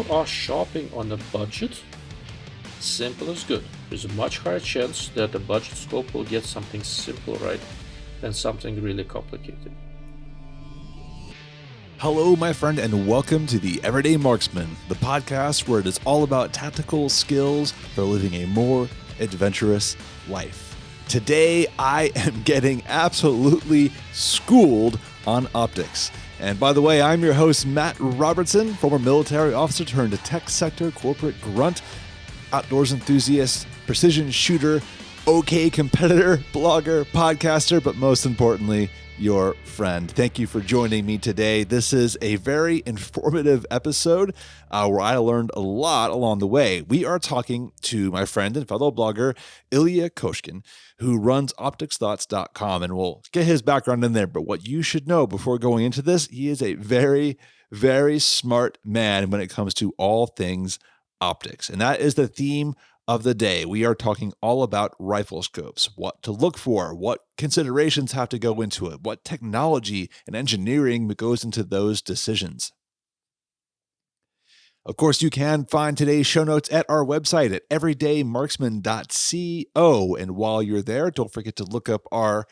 you are shopping on a budget, simple is good. There's a much higher chance that the budget scope will get something simple right than something really complicated. Hello, my friend, and welcome to the Everyday Marksman, the podcast where it is all about tactical skills for living a more adventurous life. Today, I am getting absolutely schooled on optics. And by the way, I'm your host, Matt Robertson, former military officer turned tech sector corporate grunt, outdoors enthusiast, precision shooter, okay competitor, blogger, podcaster, but most importantly, your friend. Thank you for joining me today. This is a very informative episode where I learned a lot along the way. We are talking to my friend and fellow blogger, ILya Koshkin, who runs opticsthoughts.com, and we'll get his background in there. But what you should know before going into this, he is a very, very smart man when it comes to all things optics. And that is the theme of the day. We are talking all about Riflescopes, what to look for, what considerations have to go into it, what technology and engineering goes into those decisions. Of course, you can find today's show notes at our website at everydaymarksman.co. And while you're there, don't forget to look up our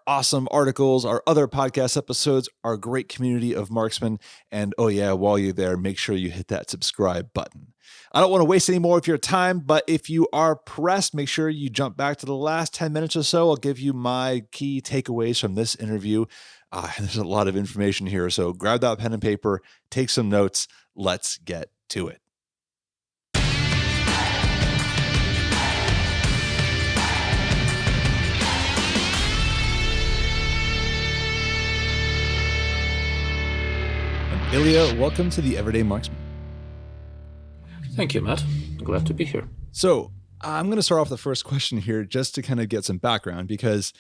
awesome articles, our other podcast episodes, our great community of marksmen. And oh yeah, while you're there, make sure you hit that subscribe button. I don't want to waste any more of your time, but if you are pressed, make sure you jump back to the last 10 minutes or so. I'll give you my key takeaways from this interview. There's a lot of information here, so grab that pen and paper, take some notes. Let's get to it. ILya, welcome to the Everyday Marksman. Thank you, Matt. Glad to be here. So I'm going to start off the first question here just to kind of get some background because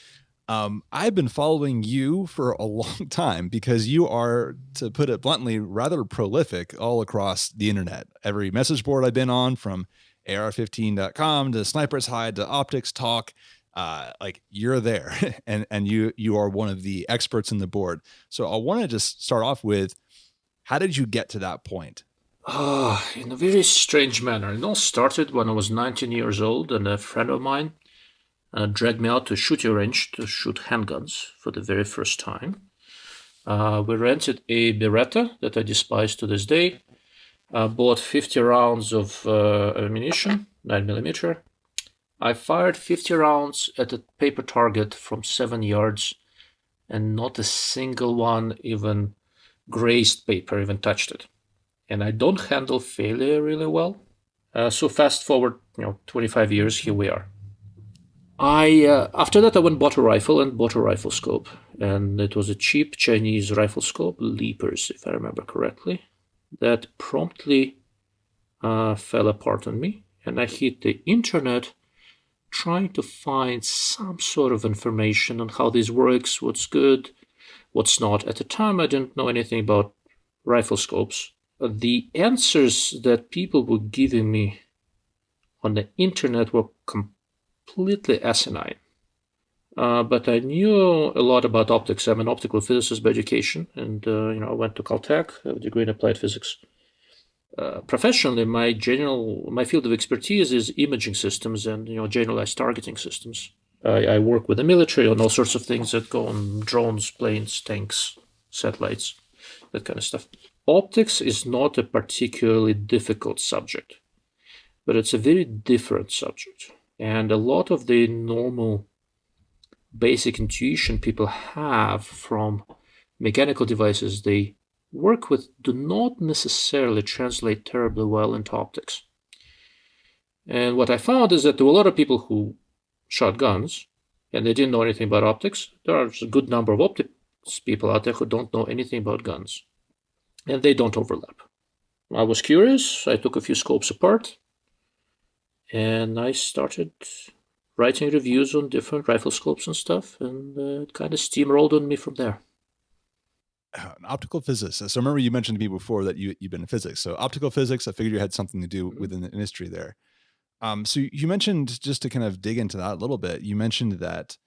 I've been following you for a long time because you are, to put it bluntly, rather prolific all across the internet. Every message board I've been on, from AR15.com to Sniper's Hide to Optics Talk, like you're there and you are one of the experts in the board. So I want to just start off with, how did you get to that point? In a very strange manner. It all started when I was 19 years old, and a friend of mine dragged me out to a shooting range to shoot handguns for the very first time. We rented a Beretta that I despise to this day, bought 50 rounds of ammunition, 9mm. I fired 50 rounds at a paper target from 7 yards, and not a single one even grazed paper, even touched it. And I don't handle failure really well. So fast forward, 25 years, here we are. After that, I went and bought a rifle and bought a rifle scope. And it was a cheap Chinese rifle scope, Leapers, if I remember correctly, that promptly fell apart on me. And I hit the internet trying to find some sort of information on how this works, what's good, what's not. At the time, I didn't know anything about rifle scopes. The answers that people were giving me on the internet were completely asinine. But I knew a lot about optics. I'm an optical physicist by education, and I went to Caltech, I have a degree in applied physics. Professionally, my field of expertise is imaging systems and generalized targeting systems. I work with the military on all sorts of things that go on drones, planes, tanks, satellites, that kind of stuff. Optics is not a particularly difficult subject, but it's a very different subject. And a lot of the normal basic intuition people have from mechanical devices they work with do not necessarily translate terribly well into optics. And what I found is that there were a lot of people who shot guns and they didn't know anything about optics. There are a good number of optics people out there who don't know anything about guns, and they don't overlap. I was curious. I took a few scopes apart, and I started writing reviews on different rifle scopes and stuff, and it kind of steamrolled on me from there. An optical physicist. So remember you mentioned to me before that you've been in physics. So optical physics, I figured you had something to do within the industry there. So you mentioned, just to kind of dig into that a little bit, you mentioned that,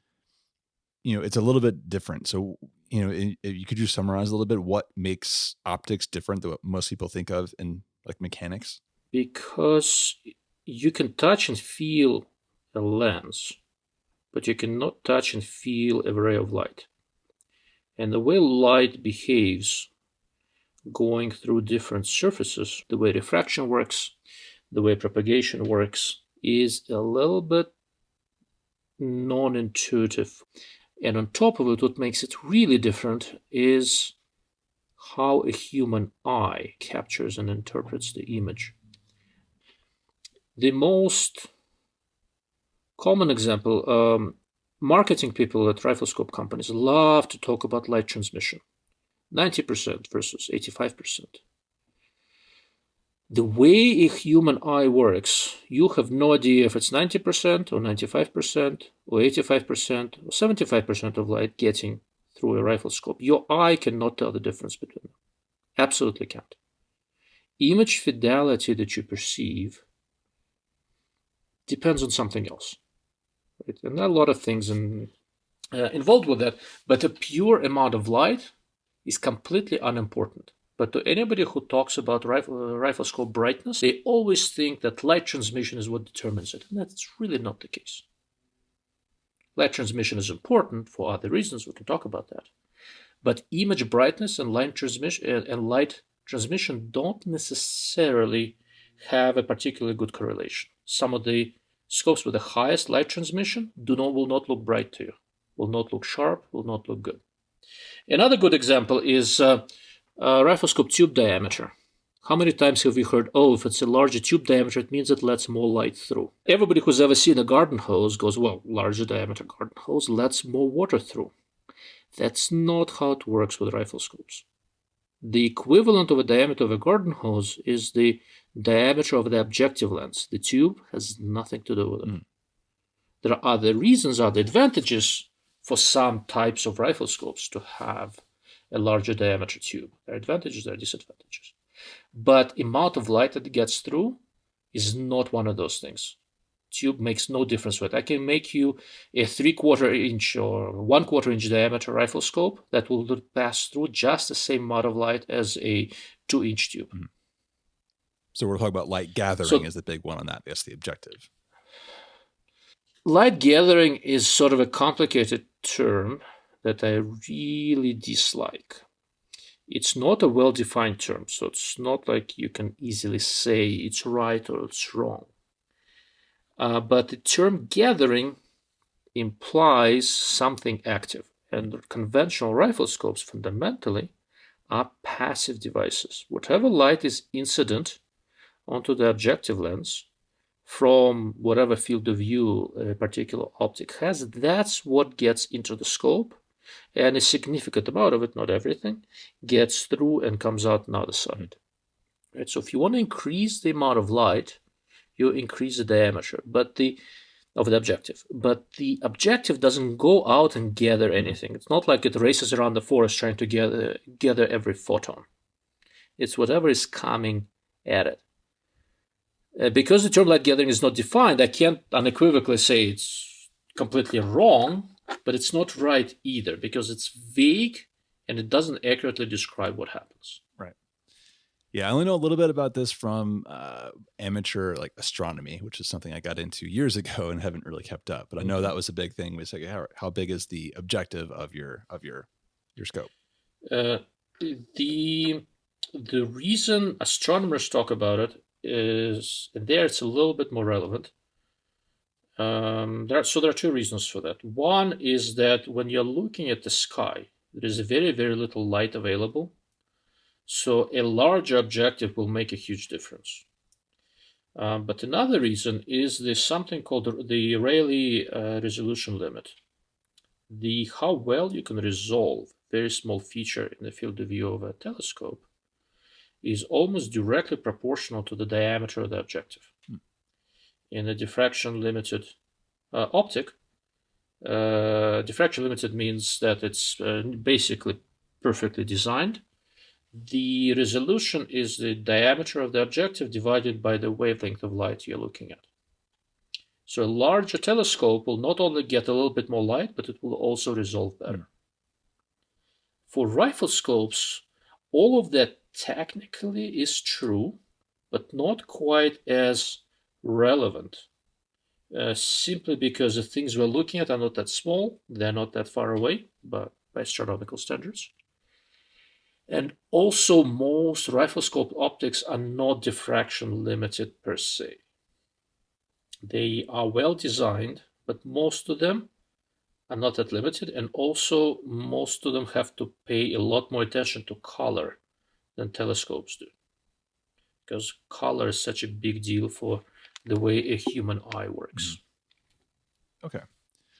it's a little bit different. So, could you summarize a little bit what makes optics different than what most people think of in like mechanics? Because you can touch and feel a lens, but you cannot touch and feel a ray of light. And the way light behaves going through different surfaces, the way refraction works, the way propagation works, is a little bit non-intuitive. And on top of it, what makes it really different is how a human eye captures and interprets the image. The most common example, marketing people at Riflescope companies love to talk about light transmission, 90% versus 85%. The way a human eye works, you have no idea if it's 90% or 95% or 85% or 75% of light getting through a riflescope. Your eye cannot tell the difference between them. Absolutely can't. Image fidelity that you perceive depends on something else. Right? And there are a lot of things involved with that, but a pure amount of light is completely unimportant. But to anybody who talks about riflescope brightness, they always think that light transmission is what determines it, and that's really not the case. Light transmission is important for other reasons, we can talk about that. But image brightness and light transmission don't necessarily have a particularly good correlation. Some of the scopes with the highest light transmission will not look bright to you, will not look sharp, will not look good. Another good example is riflescope tube diameter. How many times have we heard, oh, if it's a larger tube diameter, it means it lets more light through? Everybody who's ever seen a garden hose goes, well, larger diameter garden hose lets more water through. That's not how it works with riflescopes. The equivalent of a diameter of a garden hose is the diameter of the objective lens. The tube has nothing to do with it. There are other reasons, other advantages for some types of riflescopes to have a larger diameter tube. There are advantages, there are disadvantages. But amount of light that it gets through is not one of those things. Tube makes no difference with it. I can make you a 3/4 inch or 1/4 inch diameter riflescope that will pass through just the same amount of light as a 2-inch tube. So we're talking about light gathering is the big one on that. That's the objective. Light gathering is sort of a complicated term that I really dislike. It's not a well-defined term, so it's not like you can easily say it's right or it's wrong. But the term gathering implies something active, and conventional riflescopes fundamentally are passive devices. Whatever light is incident onto the objective lens from whatever field of view a particular optic has, that's what gets into the scope, and a significant amount of it, not everything, gets through and comes out on the other side. Right? So if you want to increase the amount of light, you increase the diameter of the objective. But the objective doesn't go out and gather anything. It's not like it races around the forest trying to gather every photon. It's whatever is coming at it. Because the term light gathering is not defined, I can't unequivocally say it's completely wrong, but it's not right either, because it's vague and it doesn't accurately describe what happens. Right. Yeah, I only know a little bit about this from amateur astronomy, which is something I got into years ago and haven't really kept up. But I know that was a big thing. We say, how big is the objective of your scope? The reason astronomers talk about it is, and there it's a little bit more relevant. There are two reasons for that. One is that when you're looking at the sky, there is very, very little light available. So a larger objective will make a huge difference. But another reason is there's something called the Rayleigh resolution limit. How well you can resolve a very small feature in the field of view of a telescope is almost directly proportional to the diameter of the objective. In a diffraction limited optic, diffraction limited means that it's basically perfectly designed. The resolution is the diameter of the objective divided by the wavelength of light you're looking at. So a larger telescope will not only get a little bit more light, but it will also resolve better. For riflescopes, all of that technically is true, but not quite as relevant, simply because the things we're looking at are not that small, they're not that far away, but by astronomical standards. And also, most riflescope optics are not diffraction limited per se. They are well designed, but most of them are not that limited, and also most of them have to pay a lot more attention to color than telescopes do, because color is such a big deal for the way a human eye works. Okay.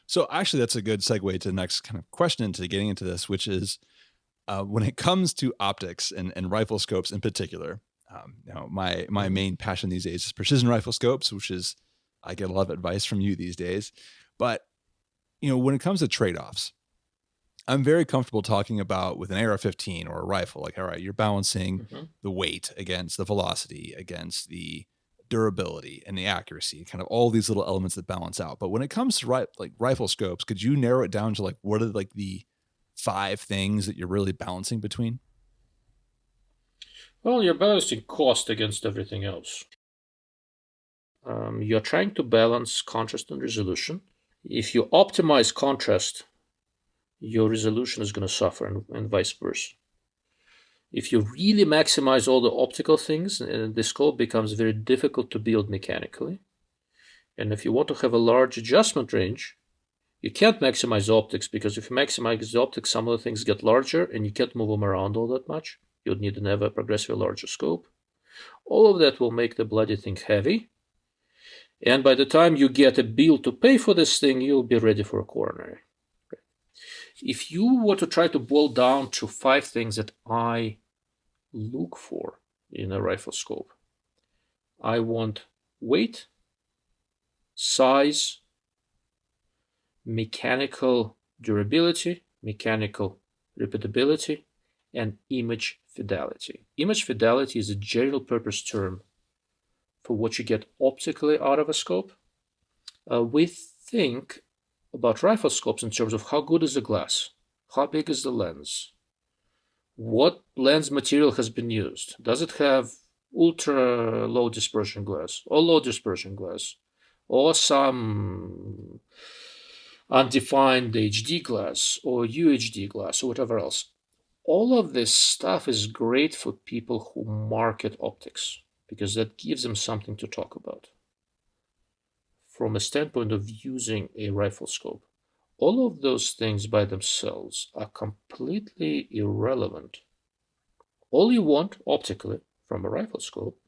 So actually, that's a good segue to the next kind of question into getting into this, which is when it comes to optics and rifle scopes in particular. My main passion these days is precision rifle scopes, which is I get a lot of advice from you these days. But when it comes to trade-offs, I'm very comfortable talking about with an AR-15 or a rifle. Like, all right, you're balancing the weight against the velocity, against the durability and the accuracy, kind of all these little elements that balance out. But when it comes to rifle scopes, could you narrow it down to like what are like the 5 things that you're really balancing between? Well, you're balancing cost against everything else. You're trying to balance contrast and resolution. If you optimize contrast, your resolution is going to suffer, and vice versa. If you really maximize all the optical things, the scope becomes very difficult to build mechanically. And if you want to have a large adjustment range, you can't maximize the optics, because if you maximize the optics, some of the things get larger and you can't move them around all that much. You'd need an ever progressively larger scope. All of that will make the bloody thing heavy. And by the time you get a bill to pay for this thing, you'll be ready for a coronary. If you were to try to boil down to 5 things that I look for in a rifle scope, I want weight, size, mechanical durability, mechanical repeatability, and image fidelity. Image fidelity is a general purpose term for what you get optically out of a scope. We think about rifle scopes in terms of how good is the glass, how big is the lens, what lens material has been used. Does it have ultra low dispersion glass or low dispersion glass, or some undefined HD glass or UHD glass or whatever else? All of this stuff is great for people who market optics, because that gives them something to talk about. From a standpoint of using a rifle scope, all of those things by themselves are completely irrelevant. All you want optically from a rifle scope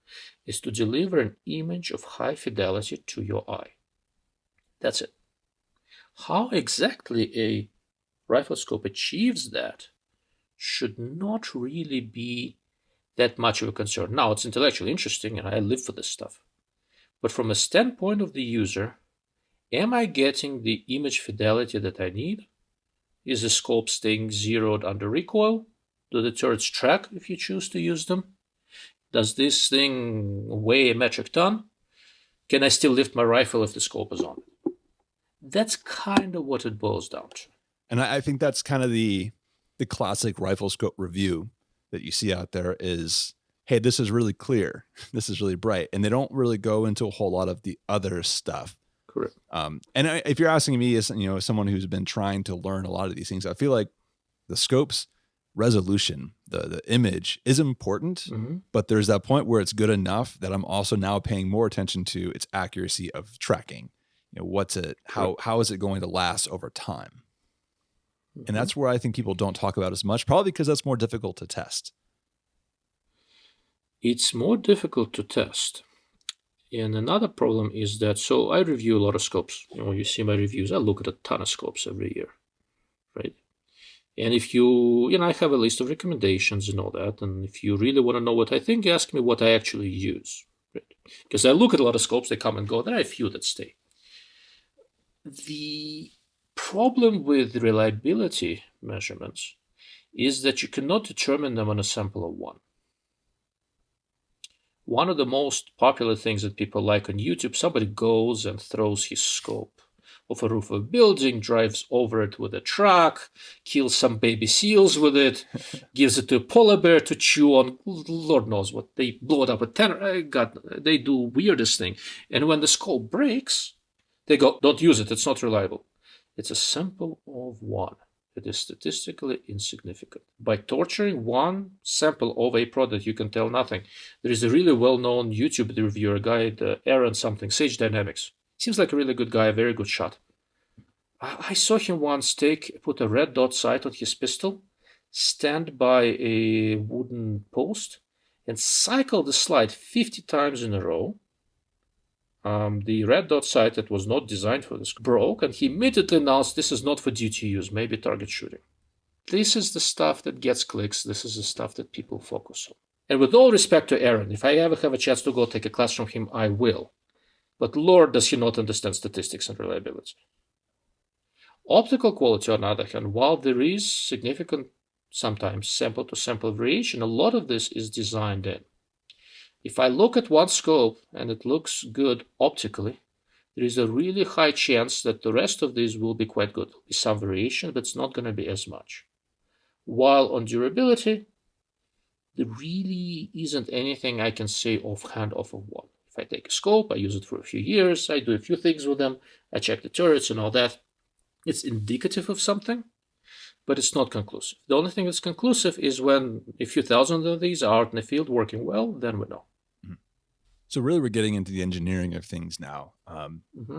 is to deliver an image of high fidelity to your eye. That's it. How exactly a rifle scope achieves that should not really be that much of a concern. Now, it's intellectually interesting, and I live for this stuff. But from a standpoint of the user, am I getting the image fidelity that I need? Is the scope staying zeroed under recoil? Do the turrets track if you choose to use them? Does this thing weigh a metric ton? Can I still lift my rifle if the scope is on? That's kind of what it boils down to. And I think that's kind of the classic rifle scope review that you see out there is, hey, this is really clear. This is really bright. And they don't really go into a whole lot of the other stuff. Correct. If you're asking me as someone who's been trying to learn a lot of these things, I feel like the scope's resolution, the image is important, but there's that point where it's good enough that I'm also now paying more attention to its accuracy of tracking. How is it going to last over time? And that's where I think people don't talk about as much, probably because that's more difficult to test. It's more difficult to test. And another problem is that, so I review a lot of scopes. You see my reviews. I look at a ton of scopes every year, right? And if I have a list of recommendations and all that. And if you really want to know what I think, ask me what I actually use, right? Because I look at a lot of scopes, they come and go. There are a few that stay. The problem with reliability measurements is that you cannot determine them on a sample of one. One of the most popular things that people like on YouTube, somebody goes and throws his scope of a roof of a building, drives over it with a truck, kills some baby seals with it, gives it to a polar bear to chew on. Lord knows what. They blow it up with God, they do weirdest thing. And when the scope breaks, they go, don't use it. It's not reliable. It's a sample of one. It is statistically insignificant. By torturing one sample of a product, you can tell nothing. There is a really well-known YouTube reviewer, guy, Aaron something, Sage Dynamics. Seems like a really good guy, a very good shot. I saw him once put a red dot sight on his pistol, stand by a wooden post, and cycle the slide 50 times in a row. The red dot sight that was not designed for this broke, and he immediately announced this is not for duty use, maybe target shooting. This is the stuff that gets clicks. This is the stuff that people focus on. And with all respect to Aaron, if I ever have a chance to go take a class from him, I will. But Lord, does he not understand statistics and reliability. Optical quality, on the other hand, while there is significant, sometimes sample-to-sample variation, a lot of this is designed in. If I look at one scope and it looks good optically, there is a really high chance that the rest of these will be quite good. There will be some variation, but it's not going to be as much. While on durability, there really isn't anything I can say offhand off of one. If I take a scope, I use it for a few years, I do a few things with them, I check the turrets and all that. It's indicative of something, but it's not conclusive. The only thing that's conclusive is when a few thousand of these are out in the field working well, then we know. So really, we're getting into the engineering of things now.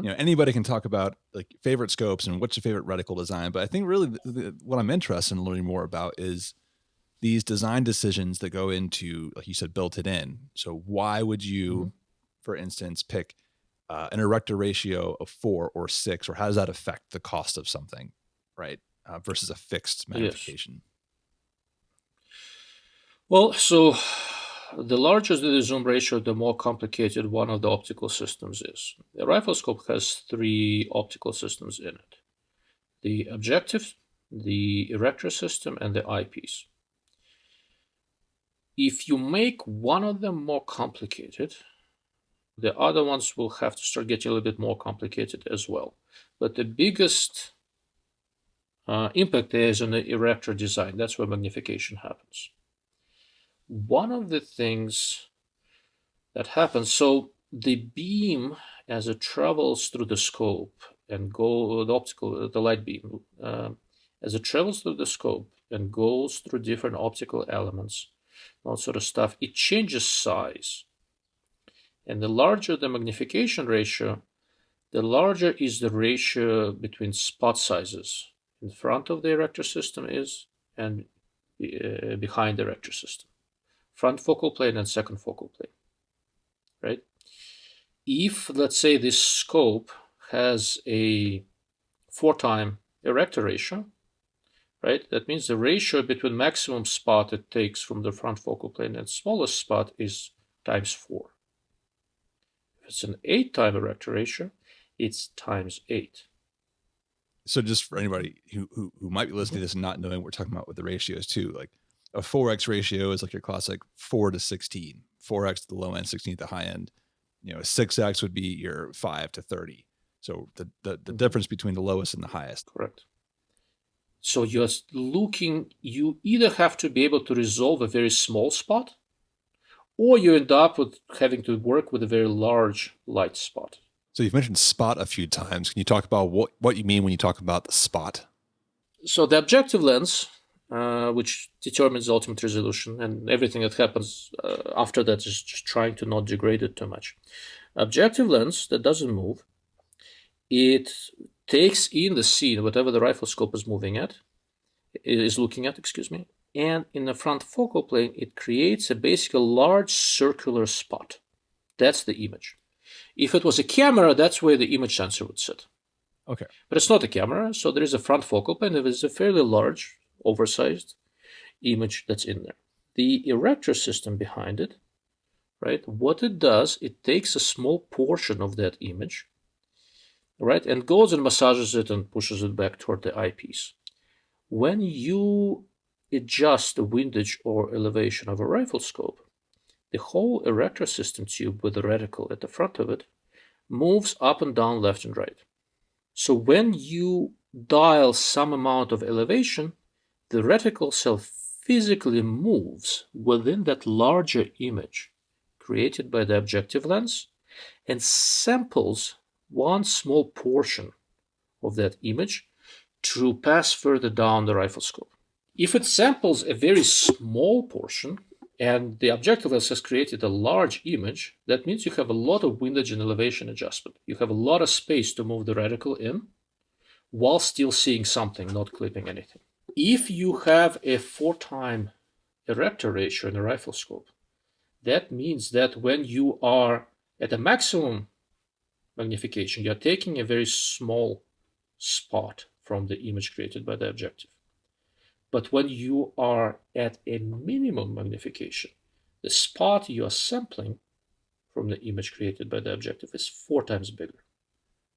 Anybody can talk about like favorite scopes and what's your favorite reticle design, but I think really what I'm interested in learning more about is these design decisions that go into, like you said, built it in. So why would you, for instance, pick an erector ratio of 4 or 6, or how does that affect the cost of something, right? Versus a fixed magnification? Yes. Well, so the larger the zoom ratio, the more complicated one of the optical systems is. The Riflescope has 3 optical systems in it: the objective, the erector system, and the eyepiece. If you make one of them more complicated, the other ones will have to start getting a little bit more complicated as well. But the biggest impact there is on the erector design. That's where magnification happens. One of the things that happens, so the beam as it travels through the scope and the light beam, as it travels through the scope and goes through different optical elements, all sort of stuff, it changes size. And the larger the magnification ratio, the larger is the ratio between spot sizes in front of the erector system is and behind the erector system. Front focal plane and second focal plane, right? If, let's say, this scope has a 4-time erector ratio, right? That means the ratio between maximum spot it takes from the front focal plane and smallest spot is times 4. If it's an 8-time erector ratio, it's times 8. So just for anybody who might be listening to this and not knowing what we're talking about with the ratios too, like a 4x ratio is like your classic 4 to 16, 4x at the low end, 16 at the high end. A 6x would be your 5 to 30. So the difference between the lowest and the highest. Correct. So you either have to be able to resolve a very small spot, or you end up with having to work with a very large light spot. So you've mentioned spot a few times. Can you talk about what you mean when you talk about the spot? So the objective lens, which determines the ultimate resolution, and everything that happens after that is just trying to not degrade it too much. Objective lens that doesn't move, it takes in the scene, whatever the Riflescope is looking at, and in the front focal plane, it creates a basically large circular spot. That's the image. If it was a camera, that's where the image sensor would sit. Okay. But it's not a camera, so there is a front focal plane. There is a fairly large, oversized image that's in there. The erector system behind it, right, what it does, it takes a small portion of that image, right, and goes and massages it and pushes it back toward the eyepiece. When you adjust the windage or elevation of a Riflescope, the whole erector system tube with the reticle at the front of it moves up and down, left and right. So when you dial some amount of elevation, the reticle cell physically moves within that larger image created by the objective lens and samples one small portion of that image to pass further down the riflescope. If it samples a very small portion and the objective lens has created a large image, that means you have a lot of windage and elevation adjustment. You have a lot of space to move the reticle in while still seeing something, not clipping anything. If you have a 4-time erector ratio in a riflescope, that means that when you are at a maximum magnification, you're taking a very small spot from the image created by the objective. But when you are at a minimum magnification, the spot you are sampling from the image created by the objective is 4 times bigger.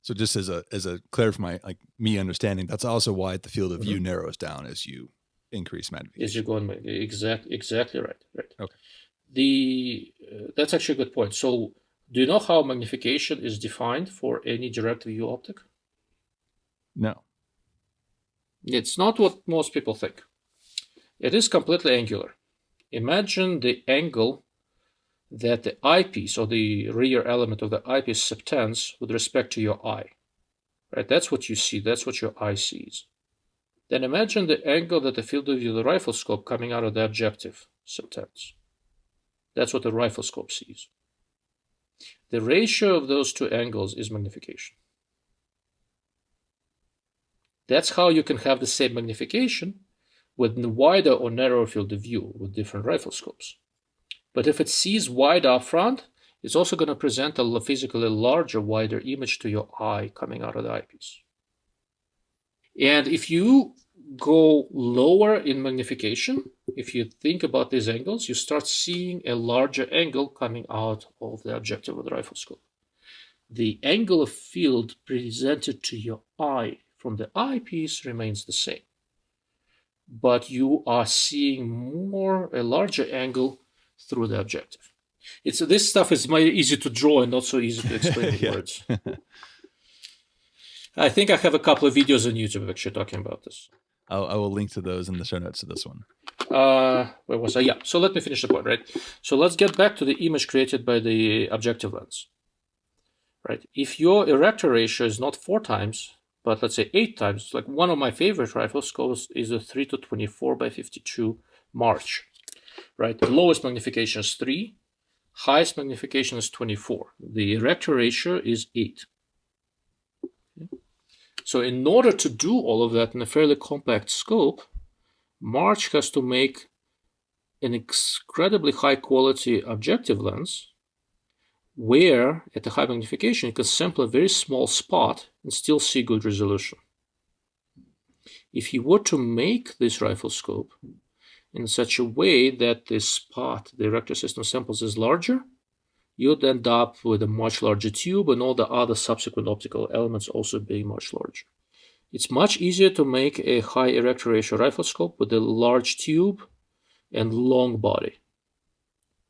So just as a clear for my me understanding, that's also why the field of view narrows down as you increase magnification. As you go on, exactly right. Okay. That's actually a good point. So do you know how magnification is defined for any direct view optic? No. It's not what most people think. It is completely angular. Imagine the angle that the eyepiece, or the rear element of the eyepiece, subtends with respect to your eye. Right? That's what you see. That's what your eye sees. Then imagine the angle that the field of view of the riflescope coming out of the objective subtends. That's what the riflescope sees. The ratio of those two angles is magnification. That's how you can have the same magnification with wider or narrower field of view with different riflescopes. But if it sees wide up front, it's also going to present a physically larger, wider image to your eye coming out of the eyepiece. And if you go lower in magnification, if you think about these angles, you start seeing a larger angle coming out of the objective of the riflescope. The angle of field presented to your eye from the eyepiece remains the same, but you are seeing a larger angle through the objective. This stuff is easy to draw and not so easy to explain in words. I think I have a couple of videos on YouTube actually talking about this. I will link to those in the show notes to this one. Where was I? Yeah. So let me finish the point, right? So let's get back to the image created by the objective lens, right? If your erector ratio is not 4 times, but let's say 8 times, like one of my favorite riflescopes is a 3-24x52 March, right? The lowest magnification is 3, highest magnification is 24. The erector ratio is 8. So in order to do all of that in a fairly compact scope, March has to make an incredibly high quality objective lens where at a high magnification you can sample a very small spot and still see good resolution. If you were to make this riflescope in such a way that the spot the erector system samples is larger, you'd end up with a much larger tube and all the other subsequent optical elements also being much larger. It's much easier to make a high erector ratio riflescope with a large tube and long body.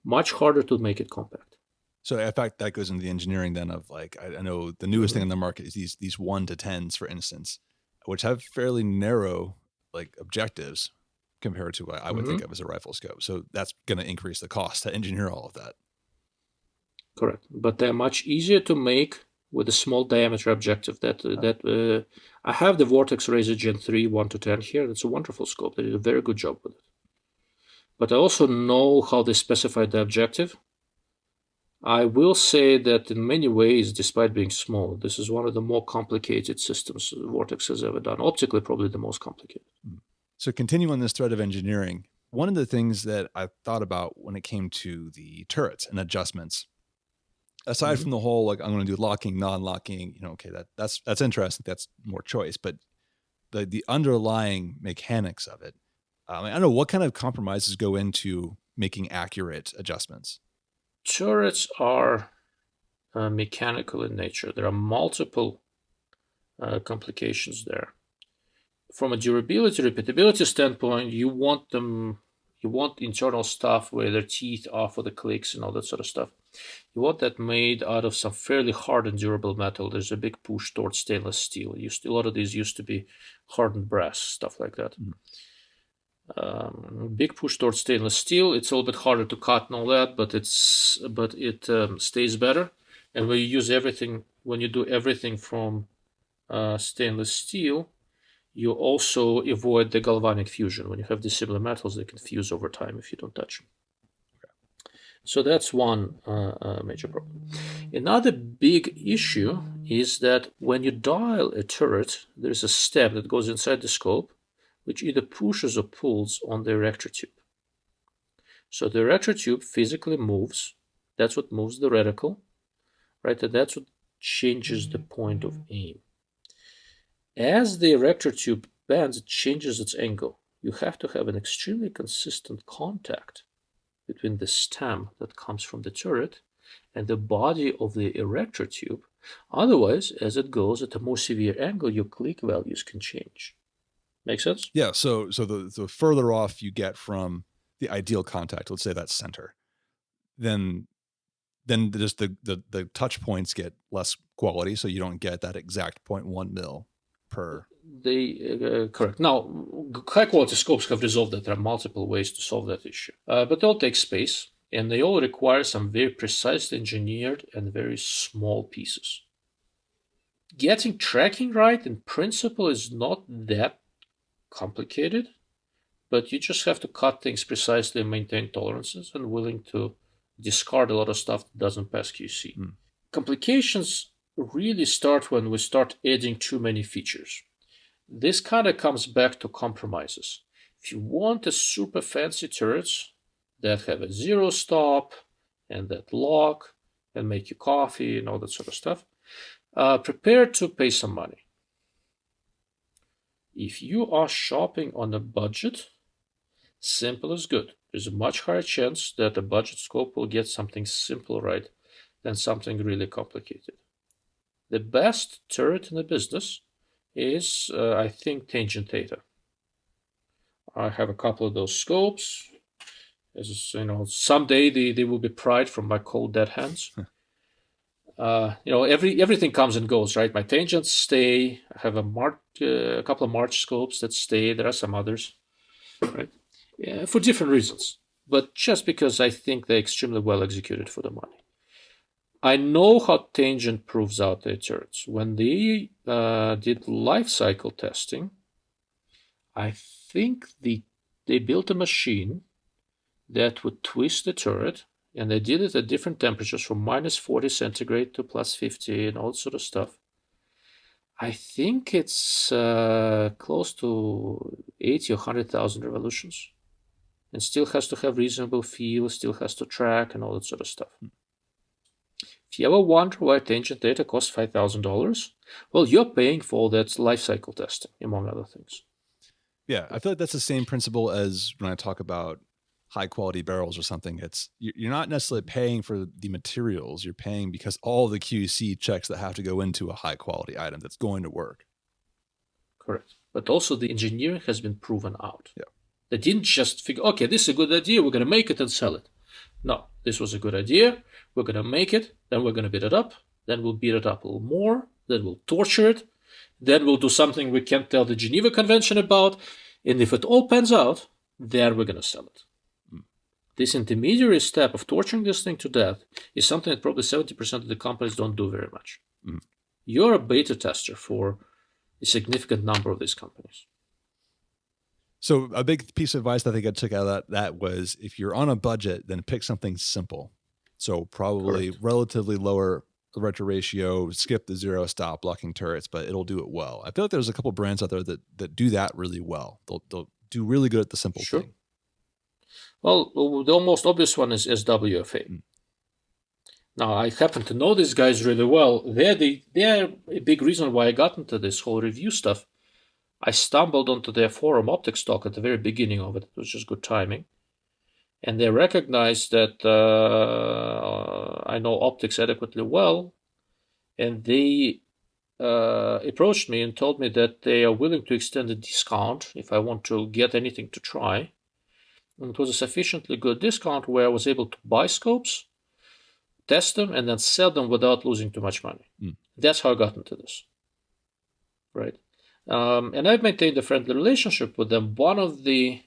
Much harder to make it compact. So in fact, that goes into the engineering then of I know the newest thing in the market is these 1-10s, for instance, which have fairly narrow objectives compared to what I would think of as a riflescope. So that's going to increase the cost to engineer all of that. Correct, but they're much easier to make with a small diameter objective. I have the Vortex Razor Gen 3 1-10 here. That's a wonderful scope. They did a very good job with it. But I also know how they specified the objective. I will say that in many ways, despite being small, this is one of the more complicated systems Vortex has ever done. Optically, probably the most complicated. So continue on this thread of engineering. One of the things that I thought about when it came to the turrets and adjustments, aside from the whole I'm going to do locking, non-locking, okay, that's interesting. That's more choice, but the underlying mechanics of it, I don't know what kind of compromises go into making accurate adjustments. Turrets are mechanical in nature. There are multiple complications there. From a durability, repeatability standpoint, you want internal stuff where their teeth are for the clicks and all that sort of stuff. You want that made out of some fairly hard and durable metal. There's a big push towards stainless steel. A lot of these used to be hardened brass, stuff like that. Big push towards stainless steel. It's a little bit harder to cut and all that, but it stays better. And when you do everything from stainless steel, you also avoid the galvanic fusion. When you have dissimilar metals, they can fuse over time if you don't touch them. So that's one major problem. Another big issue is that when you dial a turret, there's a step that goes inside the scope, which either pushes or pulls on the erector tube. So the erector tube physically moves. That's what moves the reticle, right? And that's what changes the point of aim. As the erector tube bends, it changes its angle. You have to have an extremely consistent contact between the stem that comes from the turret and the body of the erector tube. Otherwise, as it goes at a more severe angle, your click values can change. Make sense? Yeah. So the further off you get from the ideal contact, let's say that's center, then just the touch points get less quality, so you don't get that exact 0.1 mil per. Correct. Now, high quality scopes have resolved that. There are multiple ways to solve that issue, but they all take space, and they all require some very precisely engineered and very small pieces. Getting tracking right in principle is not that complicated, but you just have to cut things precisely and maintain tolerances and willing to discard a lot of stuff that doesn't pass QC. Complications really start when we start adding too many features. This kind of comes back to compromises. If you want a super fancy turrets that have a zero stop and that lock and make you coffee and all that sort of stuff, prepare to pay some money. If you are shopping on a budget, simple is good. There's a much higher chance that a budget scope will get something simple right than something really complicated. The best turret in the business is, I think, tangent theta. I have a couple of those scopes. As you know, someday they will be pried from my cold dead hands. Everything comes and goes, right? My tangents stay. I have a couple of March scopes that stay. There are some others, right? Yeah, for different reasons, but just because I think they're extremely well executed for the money. I know how tangent proves out their turrets. When they did life cycle testing, I think they built a machine that would twist the turret, and they did it at different temperatures from minus 40 centigrade to plus 50 and all that sort of stuff. I think it's close to 80 or 100,000 revolutions, and still has to have reasonable feel, still has to track and all that sort of stuff. If you ever wonder why tangent data costs $5,000, well, you're paying for all that life cycle testing, among other things. Yeah, I feel like that's the same principle as when I talk about high quality barrels or something. It's you're not necessarily paying for the materials, you're paying because all the QC checks that have to go into a high quality item that's going to work. Correct. But also the engineering has been proven out. Yeah. They didn't just figure, okay, this is a good idea, we're going to make it and sell it. No, this was a good idea, we're going to make it, then we're going to beat it up, then we'll beat it up a little more, then we'll torture it, then we'll do something we can't tell the Geneva Convention about, and if it all pans out, then we're going to sell it. This intermediary step of torturing this thing to death is something that probably 70% of the companies don't do very much. You're a beta tester for a significant number of these companies. So a big piece of advice I think I took out of that was if you're on a budget, then pick something simple. So probably Correct. relatively lower retro ratio, skip the zero stop blocking turrets, but it'll do it well. I feel like there's a couple brands out there that do that really well. They'll do really good at the simple thing. Well, the most obvious one is SWFA. Now, I happen to know these guys really well. They're a big reason why I got into this whole review stuff. I stumbled onto their forum optics talk at the very beginning of it. It was just good timing. And they recognized that I know optics adequately well. And they approached me and told me that they are willing to extend a discount if I want to get anything to try. And it was a sufficiently good discount where I was able to buy scopes, test them, and then sell them without losing too much money. That's how I got into this, right? And I've maintained a friendly relationship with them. One of the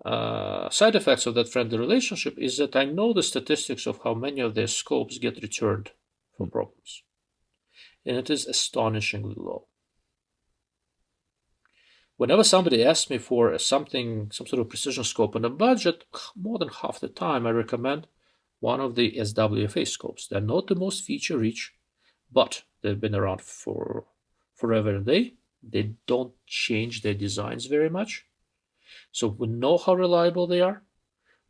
side effects of that friendly relationship is that I know the statistics of how many of their scopes get returned for problems. And it is astonishingly low. Whenever somebody asks me for some sort of precision scope on a budget, more than half the time I recommend one of the SWFA scopes. They're not the most feature-rich, but they've been around for forever and a day. They don't change their designs very much. So we know how reliable they are.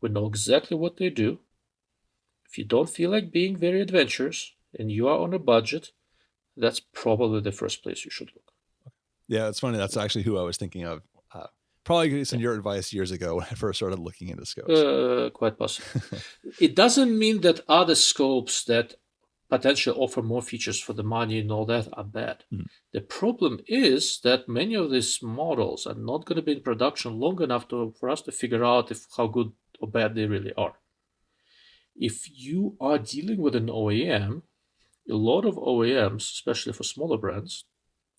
We know exactly what they do. If you don't feel like being very adventurous and you are on a budget, that's probably the first place you should look. Yeah, it's funny. That's actually who I was thinking of. Probably based on your advice years ago when I first started looking into scopes. Quite possible. It doesn't mean that other scopes that potentially offer more features for the money and all that are bad. The problem is that many of these models are not going to be in production long enough for us to figure out how good or bad they really are. If you are dealing with an OEM, a lot of OEMs, especially for smaller brands,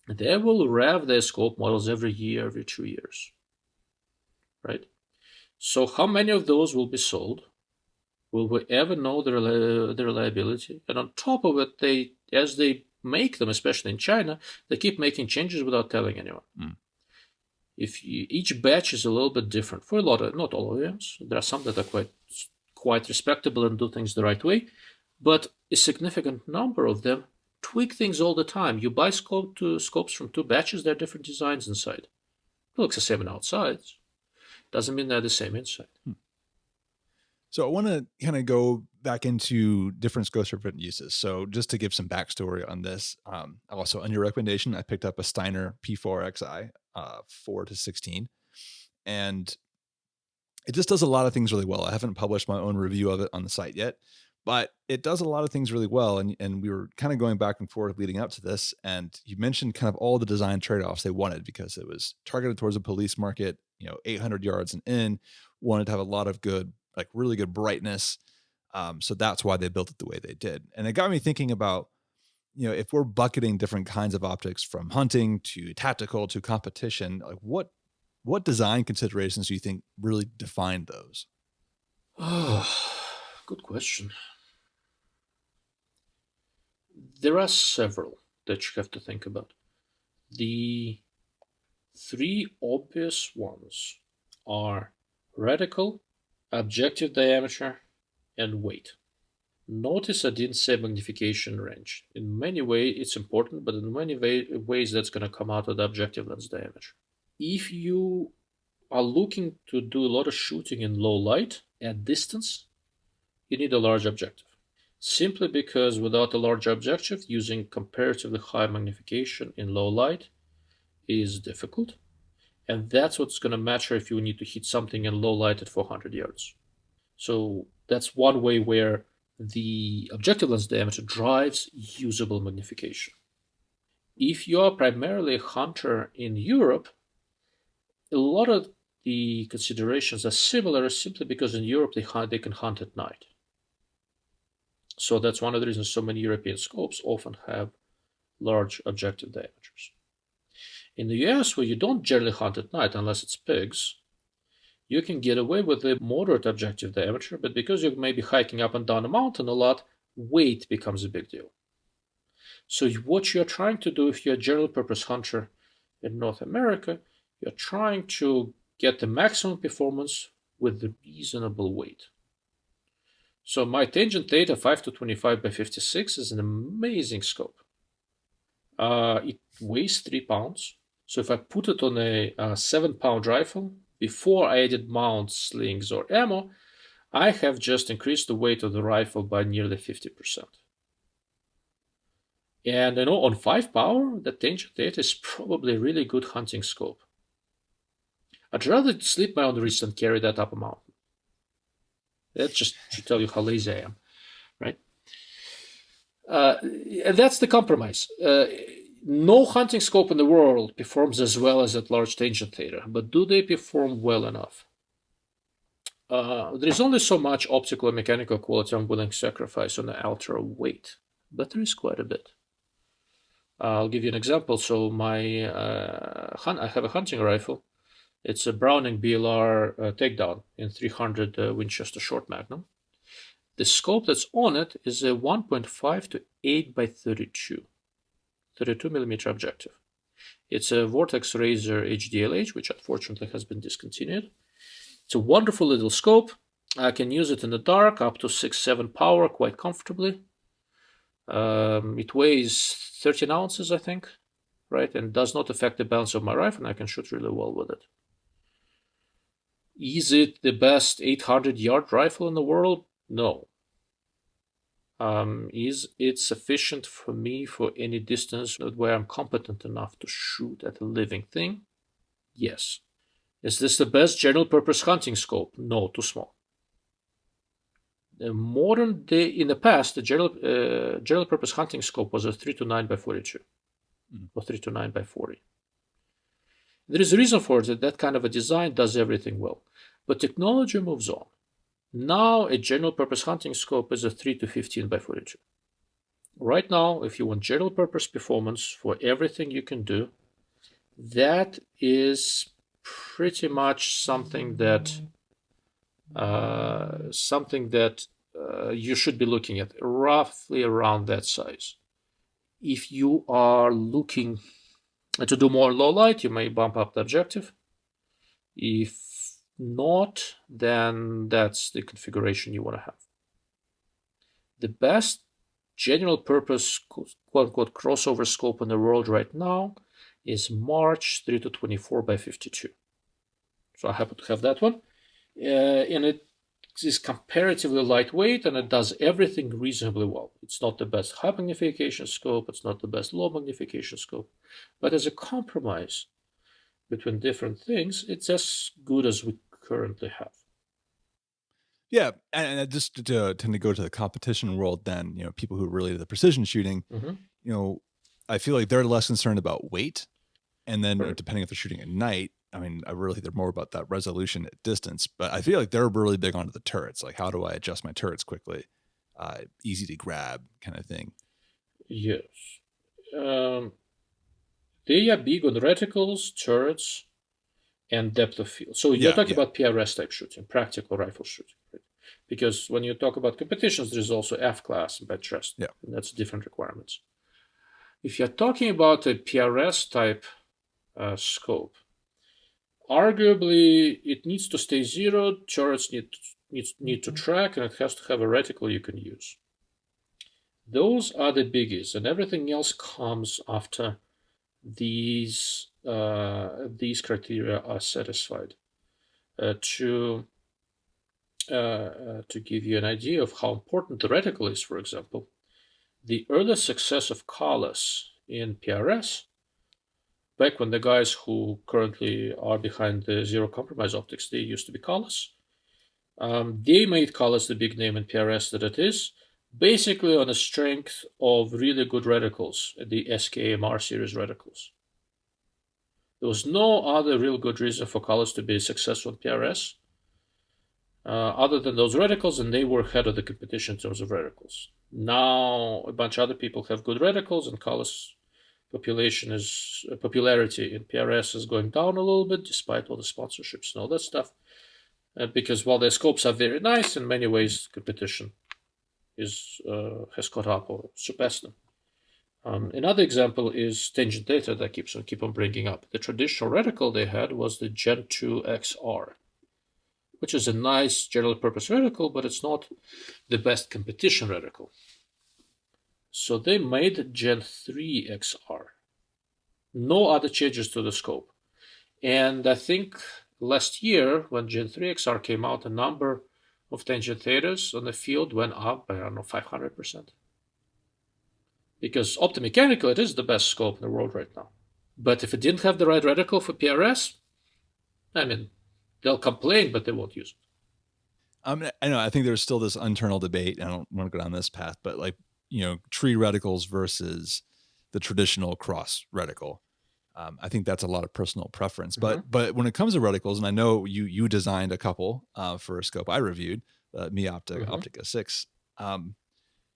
they will rev their scope models every year, every 2 years, right? So how many of those will be sold? Will we ever know the reliability? And on top of it, as they make them, especially in China, they keep making changes without telling anyone. Each batch is a little bit different for a lot of, not all OEMs. There are some that are quite respectable and do things the right way, but a significant number of them tweak things all the time. You buy scopes from 2 batches, they're different designs inside. It looks the same on outside. Doesn't mean they're the same inside. So I want to kind of go back into different scopes for different uses. So just to give some backstory on this, also on your recommendation, I picked up a Steiner P4XI 4-16, and it just does a lot of things really well. I haven't published my own review of it on the site yet, but it does a lot of things really well. And we were kind of going back and forth leading up to this. And you mentioned kind of all the design trade-offs they wanted because it was targeted towards a police market, 800 yards and in, wanted to have a lot of good, like really good brightness. So that's why they built it the way they did. And it got me thinking about, if we're bucketing different kinds of optics from hunting to tactical to competition, like what design considerations do you think really define those? Oh, good question. There are several that you have to think about. The 3 obvious ones are reticle, objective diameter, and weight. Notice I didn't say magnification range. In many ways, it's important, but in many ways, that's going to come out of the objective lens diameter. If you are looking to do a lot of shooting in low light at distance, you need a large objective. Simply because without a large objective, using comparatively high magnification in low light is difficult. And that's what's going to matter if you need to hit something in low light at 400 yards. So that's one way where the objective lens diameter drives usable magnification. If you are primarily a hunter in Europe, a lot of the considerations are similar simply because in Europe they can hunt at night. So that's one of the reasons so many European scopes often have large objective diameters. In the US, where you don't generally hunt at night unless it's pigs, you can get away with a moderate objective diameter, but because you may be hiking up and down a mountain a lot, weight becomes a big deal. So what you're trying to do if you're a general purpose hunter in North America, you're trying to get the maximum performance with the reasonable weight. So my Tangent Theta 5-25 by 56 is an amazing scope. It weighs 3 pounds. So if I put it on a 7-pound rifle, before I added mounts, slings, or ammo, I have just increased the weight of the rifle by nearly 50%. And on 5 power, the Tangent Theta is probably a really good hunting scope. I'd rather slip my own wrist and carry that up a mountain. That just should tell you how lazy I am, right? And that's the compromise. No hunting scope in the world performs as well as that large Tangent Theta, but do they perform well enough? There is only so much optical and mechanical quality I'm willing to sacrifice on the altar of weight, but there is quite a bit. I'll give you an example. So I have a hunting rifle. It's a Browning BLR takedown in 300 Winchester short magnum. The scope that's on it is a 1.5 to 8 by 32 millimeter objective. It's a Vortex Razor HDLH, which unfortunately has been discontinued. It's a wonderful little scope. I can use it in the dark, up to 6-7 power quite comfortably. It weighs 13 ounces, I think, right? And does not affect the balance of my rifle, and I can shoot really well with it. Is it the best 800-yard rifle in the world? No. Is it sufficient for me for any distance where I'm competent enough to shoot at a living thing? Yes. Is this the best general purpose hunting scope? No, too small. Modern day, in the past, the general purpose hunting scope was a 3 to 9 by 42 or 3 to 9 by 40. There is a reason for it that kind of a design does everything well. But technology moves on. Now a general purpose hunting scope is a 3 to 15 by 42. Right now, if you want general purpose performance for everything you can do, that is pretty much something that you should be looking at, roughly around that size. If you are looking to do more low light, you may bump up the objective. If not, then that's the configuration you want to have. The best general purpose quote-unquote crossover scope in the world right now is March 3 to 24 by 52. So I happen to have that one. And it is comparatively lightweight, and it does everything reasonably well. It's not the best high magnification scope, it's not the best low magnification scope, but as a compromise between different things, it's as good as we currently have. Yeah, and just to tend to go to the competition world, then people who are really the precision shooting, I feel like they're less concerned about weight, and then depending if they're shooting at night, I mean, I really think they're more about that resolution at distance. But I feel like they're really big onto the turrets, like how do I adjust my turrets quickly, easy to grab kind of thing. Yes, they are big on reticles, turrets, and depth of field. So you're talking about PRS type shooting, practical rifle shooting, right? Because when you talk about competitions, there's also F-class and bench rest. Yeah. And that's different requirements. If you're talking about a PRS type scope, arguably it needs to stay zeroed, turrets need to track, and it has to have a reticle you can use. Those are the biggies, and everything else comes after these criteria are satisfied. To give you an idea of how important the reticle is, for example, the early success of colors in PRS, back when the guys who currently are behind the zero compromise optics, they used to be colors. They made colors the big name in PRS that it is, basically on the strength of really good reticles, the SKMR series reticles. There was no other real good reason for colors to be successful in PRS other than those reticles, and they were ahead of the competition in terms of reticles. Now a bunch of other people have good reticles, and colors popularity in PRS is going down a little bit, despite all the sponsorships and all that stuff. Because while their scopes are very nice, in many ways competition has caught up or surpassed them. Another example is tangent data that I keep on bringing up. The traditional reticle they had was the Gen 2 XR, which is a nice general purpose reticle, but it's not the best competition reticle. So they made Gen 3 XR. No other changes to the scope. And I think last year, when Gen 3 XR came out, the number of tangent thetas on the field went up by, 500%. Because optomechanical, it is the best scope in the world right now. But if it didn't have the right reticle for PRS, I mean, they'll complain, but they won't use it. I know. I think there's still this internal debate. I don't want to go down this path, but tree reticles versus the traditional cross reticle. I think that's a lot of personal preference. But when it comes to reticles, and I know you designed a couple for a scope I reviewed, Mi Optica 6.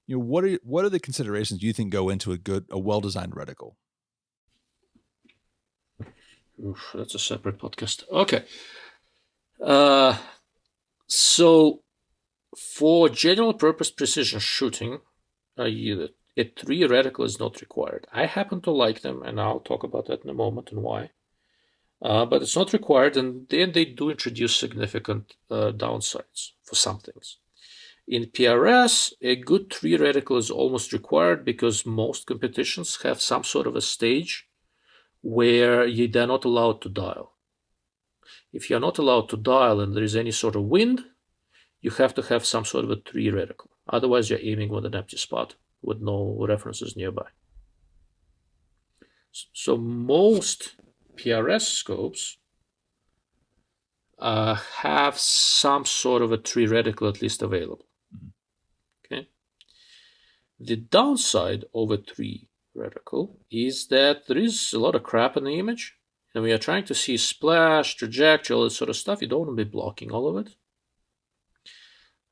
What are the considerations you think go into a well-designed reticle? Oof, that's a separate podcast. Okay. So for general purpose precision shooting, a 3 reticle is not required. I happen to like them, and I'll talk about that in a moment and why. But it's not required, and then they do introduce significant downsides for some things. In PRS, a good 3 reticle is almost required because most competitions have some sort of a stage where they're not allowed to dial. If you're not allowed to dial and there is any sort of wind, you have to have some sort of a 3 reticle. Otherwise, you're aiming with an empty spot with no references nearby. So most PRS scopes have some sort of a 3 reticle at least available. Okay. The downside of a 3 reticle is that there is a lot of crap in the image, and when you're trying to see splash, trajectory, all that sort of stuff, you don't want to be blocking all of it.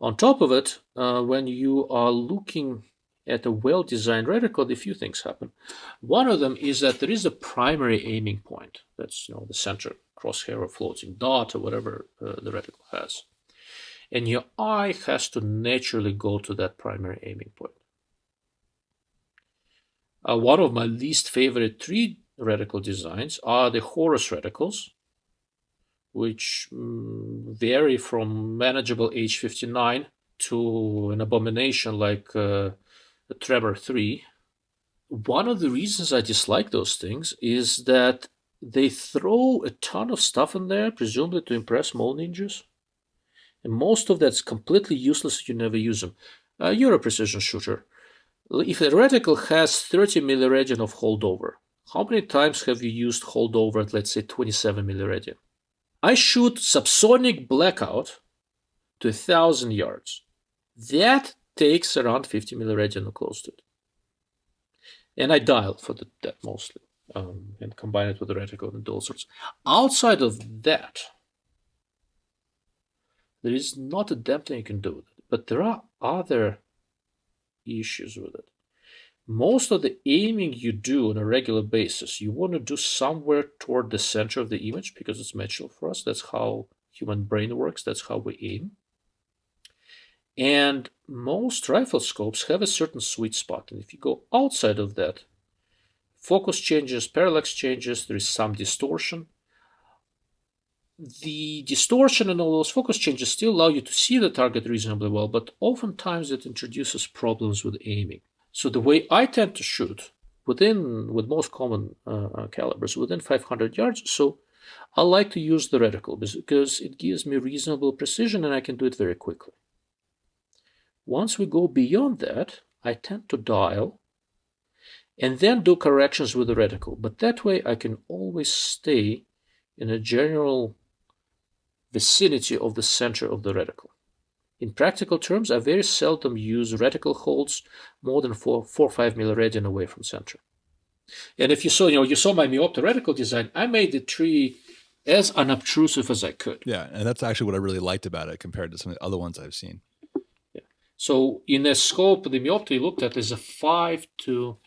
On top of it, when you are looking at a well-designed reticle, a few things happen. One of them is that there is a primary aiming point. That's the center crosshair or floating dot or whatever the reticle has. And your eye has to naturally go to that primary aiming point. One of my least favorite 3 reticle designs are the Horus reticles, which vary from manageable H59 to an abomination like a Tremor 3. One of the reasons I dislike those things is that they throw a ton of stuff in there, presumably to impress mole ninjas. And most of that's completely useless if you never use them. You're a precision shooter. If a reticle has 30 milliradian of holdover, how many times have you used holdover at, let's say, 27 milliradian? I shoot subsonic blackout to 1,000 yards. That takes around 50 milliradian or close to it. And I dial for that mostly, and combine it with the reticle and all sorts. Outside of that, there is not a damn thing you can do with it. But there are other issues with it. Most of the aiming you do on a regular basis, you want to do somewhere toward the center of the image because it's natural for us. That's how human brain works. That's how we aim. And most rifle scopes have a certain sweet spot. And if you go outside of that, focus changes, parallax changes, there is some distortion. The distortion and all those focus changes still allow you to see the target reasonably well, but oftentimes it introduces problems with aiming. So the way I tend to shoot with most common calibers, within 500 yards, so I like to use the reticle because it gives me reasonable precision and I can do it very quickly. Once we go beyond that, I tend to dial and then do corrections with the reticle. But that way I can always stay in a general vicinity of the center of the reticle. In practical terms, I very seldom use reticle holds more than 4 or 5 milliradian away from center. And if you saw my Mi Optica reticle design, I made the tree as unobtrusive as I could. Yeah, and that's actually what I really liked about it compared to some of the other ones I've seen. Yeah. So in a scope, the Mi Optica you looked at is a 5 to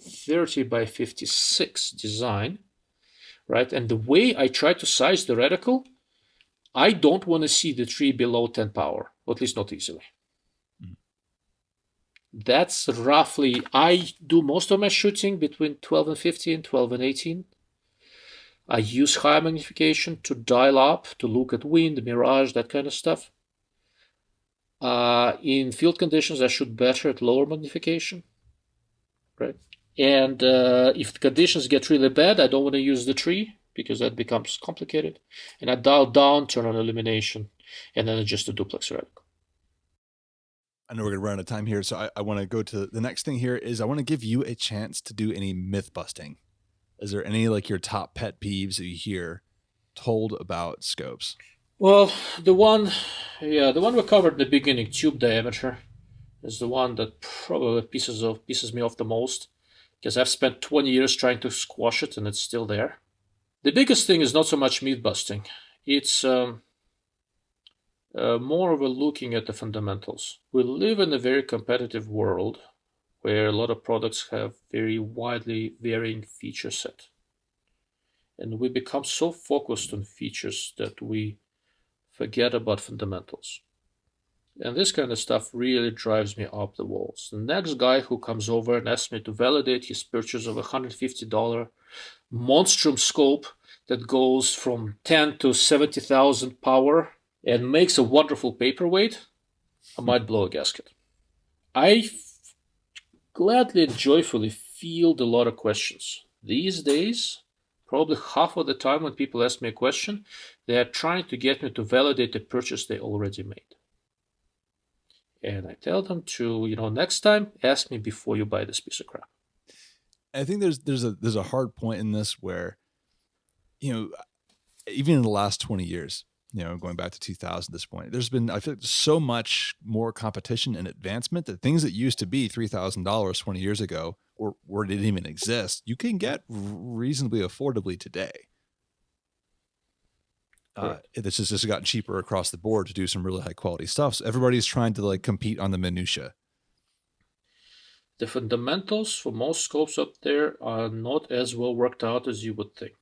30 by 56 design, right? And the way I try to size the reticle, I don't want to see the tree below 10 power, or at least not easily. That's roughly, I do most of my shooting between 12 and 15, 12 and 18. I use high magnification to dial up, to look at wind, mirage, that kind of stuff. In field conditions, I shoot better at lower magnification, right? And if the conditions get really bad, I don't want to use the tree because that becomes complicated. And I dial down, turn on illumination, and then adjust the duplex reticle. I know we're going to run out of time here, so I want to go to the next thing here is I want to give you a chance to do any myth busting. Is there any your top pet peeves that you hear told about scopes? Well, the one we covered in the beginning, tube diameter, is the one that probably pisses me off the most. because I've spent 20 years trying to squash it and it's still there. The biggest thing is not so much myth busting. It's more of a looking at the fundamentals. We live in a very competitive world where a lot of products have very widely varying feature set. And we become so focused on features that we forget about fundamentals. And this kind of stuff really drives me up the walls. The next guy who comes over and asks me to validate his purchase of a $150 monstrum scope that goes from 10 to 70,000 power and makes a wonderful paperweight, I might blow a gasket. I gladly and joyfully field a lot of questions. These days, probably half of the time when people ask me a question, they are trying to get me to validate the purchase they already made. And I tell them to, next time, ask me before you buy this piece of crap. I think there's a hard point in this where, even in the last 20 years, going back to 2000 at this point, there's been, I feel like, so much more competition and advancement that things that used to be $3,000 20 years ago or didn't even exist, you can get reasonably affordably today. It's just gotten cheaper across the board to do some really high quality stuff. So everybody's trying to compete on the minutia. The fundamentals for most scopes up there are not as well worked out as you would think.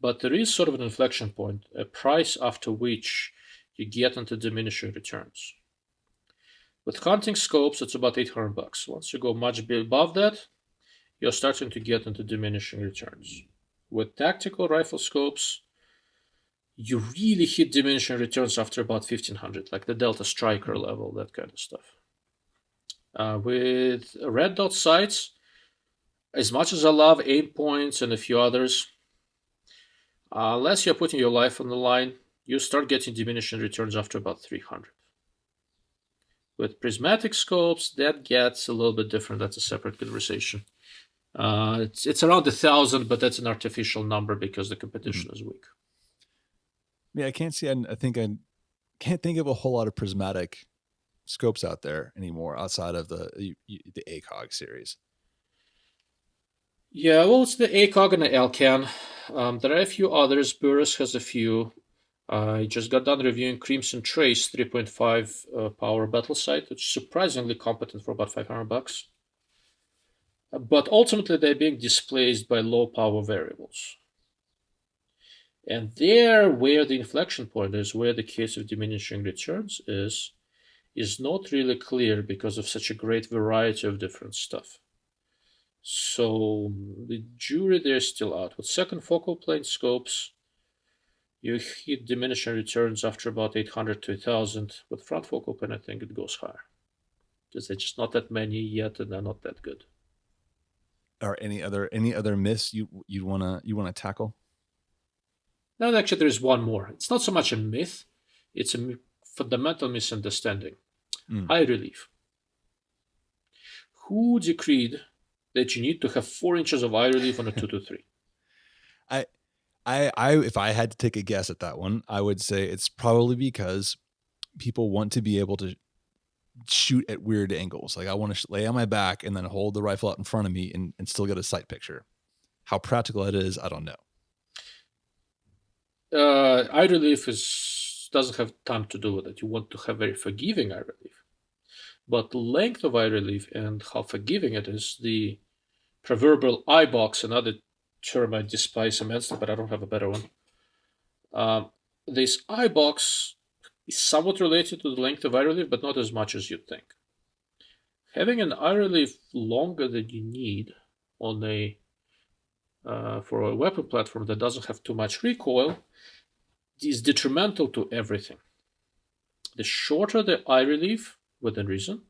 But there is sort of an inflection point, a price after which you get into diminishing returns. With hunting scopes, it's about $800. Once you go much above that, you're starting to get into diminishing returns. With tactical rifle scopes, you really hit diminishing returns after about $1,500, like the Delta Striker level, that kind of stuff. With red dot sights, as much as I love aim points and a few others, unless you're putting your life on the line, you start getting diminishing returns after about 300. With prismatic scopes, that gets a little bit different. That's a separate conversation. It's around 1,000, but that's an artificial number because the competition is weak. Yeah, I can't can't think of a whole lot of prismatic scopes out there anymore outside of the ACOG series. Yeah, well, it's the ACOG and the Alcan. There are a few others. Burris has a few. I just got done reviewing Crimson Trace 3.5 power battle sight, which is surprisingly competent for about $500. But ultimately, they're being displaced by low power variables. And there, where the inflection point is, where the case of diminishing returns is not really clear because of such a great variety of different stuff. So the jury there is still out. With second focal plane scopes, you hit diminishing returns after about 800 to 1,000. With front focal plane, I think it goes higher because there's just not that many yet, and they're not that good. Are any other myths you wanna tackle? No, actually, there's one more. It's not so much a myth; it's a fundamental misunderstanding. Eye relief. Who decreed that you need to have 4 inches of eye relief on a 223? I if I had to take a guess at that one, I would say it's probably because people want to be able to shoot at weird angles. Like I want to lay on my back and then hold the rifle out in front of me and still get a sight picture. How practical it is, I don't know. Eye relief doesn't have time to do with it. You want to have very forgiving eye relief. But the length of eye relief and how forgiving it is, the proverbial eye box, another term I despise immensely, but I don't have a better one. This eye box is somewhat related to the length of eye relief, but not as much as you'd think. Having an eye relief longer than you need on for a weapon platform that doesn't have too much recoil is detrimental to everything. The shorter the eye relief, within reason,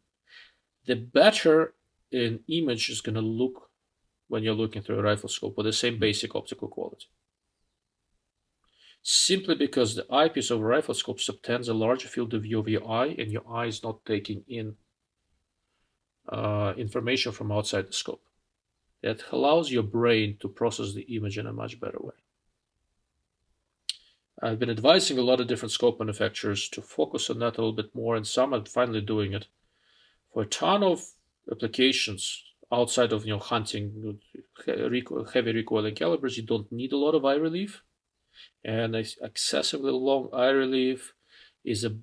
the better an image is going to look when you're looking through a rifle scope with the same basic optical quality. Simply because the eyepiece of a rifle scope subtends a larger field of view of your eye, and your eye is not taking in information from outside the scope. That allows your brain to process the image in a much better way. I've been advising a lot of different scope manufacturers to focus on that a little bit more, and some are finally doing it. For a ton of applications, outside of hunting heavy recoiling calibers, you don't need a lot of eye relief, and excessively long eye relief is a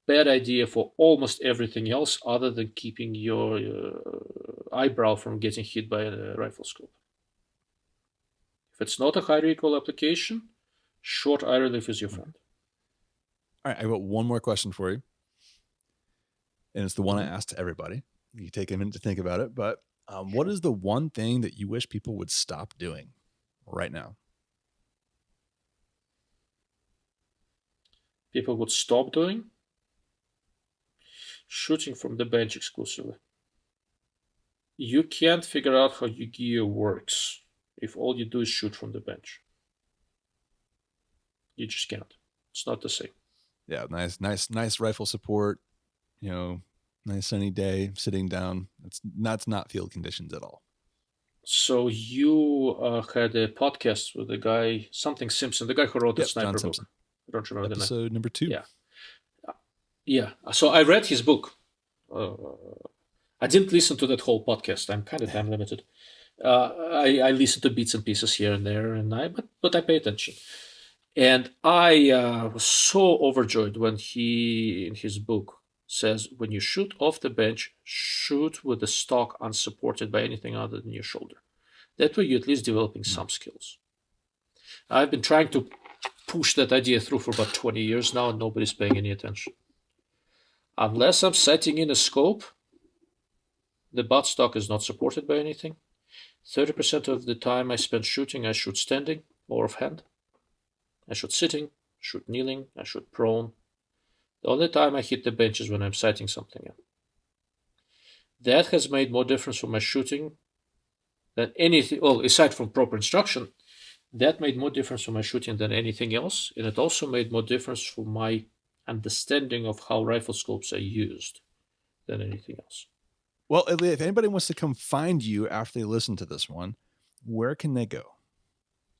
bad idea for almost everything else other than keeping your eyebrow from getting hit by a rifle scope. If it's not a high recoil application, short eye relief is your friend. All right, I got one more question for you. And it's the one I asked to everybody. You take a minute to think about it, but what is the one thing that you wish people would stop doing right now? People would stop doing? Shooting from the bench exclusively. You can't figure out how your gear works if all you do is shoot from the bench. You just can't. It's not the same. Yeah, nice rifle support. Nice sunny day, sitting down. That's not field conditions at all. So you had a podcast with the guy, something Simpson, the guy who wrote the Sniper book. Simpson. I don't remember the name. Episode number 2. Yeah. So I read his book. I didn't listen to that whole podcast. I'm kind of time limited. I listened to bits and pieces here and there, but I pay attention. And I was so overjoyed when he, in his book, says when you shoot off the bench, shoot with the stock unsupported by anything other than your shoulder. That way you're at least developing some skills. I've been trying to push that idea through for about 20 years now, and nobody's paying any attention. Unless I'm setting in a scope, the buttstock is not supported by anything. 30% of the time I spend shooting, I shoot standing or offhand. I shoot sitting, shoot kneeling, I shoot prone. The only time I hit the bench is when I'm sighting something in. That has made more difference for my shooting than anything, well, aside from proper instruction, that made more difference for my shooting than anything else. And it also made more difference for my understanding of how rifle scopes are used than anything else. Well, ILya, if anybody wants to come find you after they listen to this one, where can they go?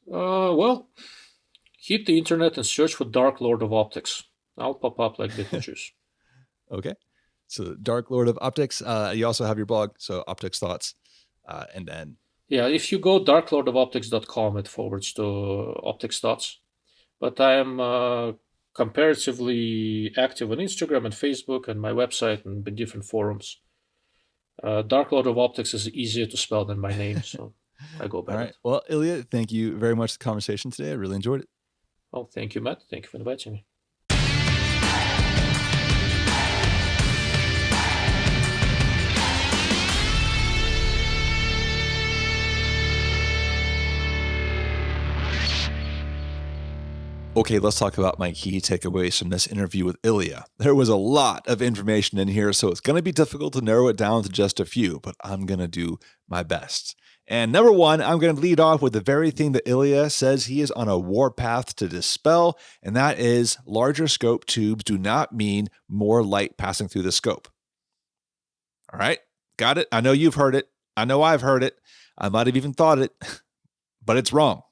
Well, hit the internet and search for Dark Lord of Optics. I'll pop up like Beetlejuice. Okay. So Dark Lord of Optics. You also have your blog, so Optics Thoughts. And then... Yeah, if you go darklordofoptics.com, it forwards to Optics Thoughts. But I am comparatively active on Instagram and Facebook and my website and different forums. Dark Lord of Optics is easier to spell than my name, so I go by All right. Well, ILya, thank you very much for the conversation today. I really enjoyed it. Oh, thank you, Matt. Thank you for inviting me. Okay, let's talk about my key takeaways from this interview with ILya. There was a lot of information in here, so it's going to be difficult to narrow it down to just a few, but I'm going to do my best. And number one, I'm going to lead off with the very thing that ILya says he is on a warpath to dispel, and that is larger scope tubes do not mean more light passing through the scope. All right, got it? I know you've heard it. I know I've heard it. I might have even thought it, but it's wrong.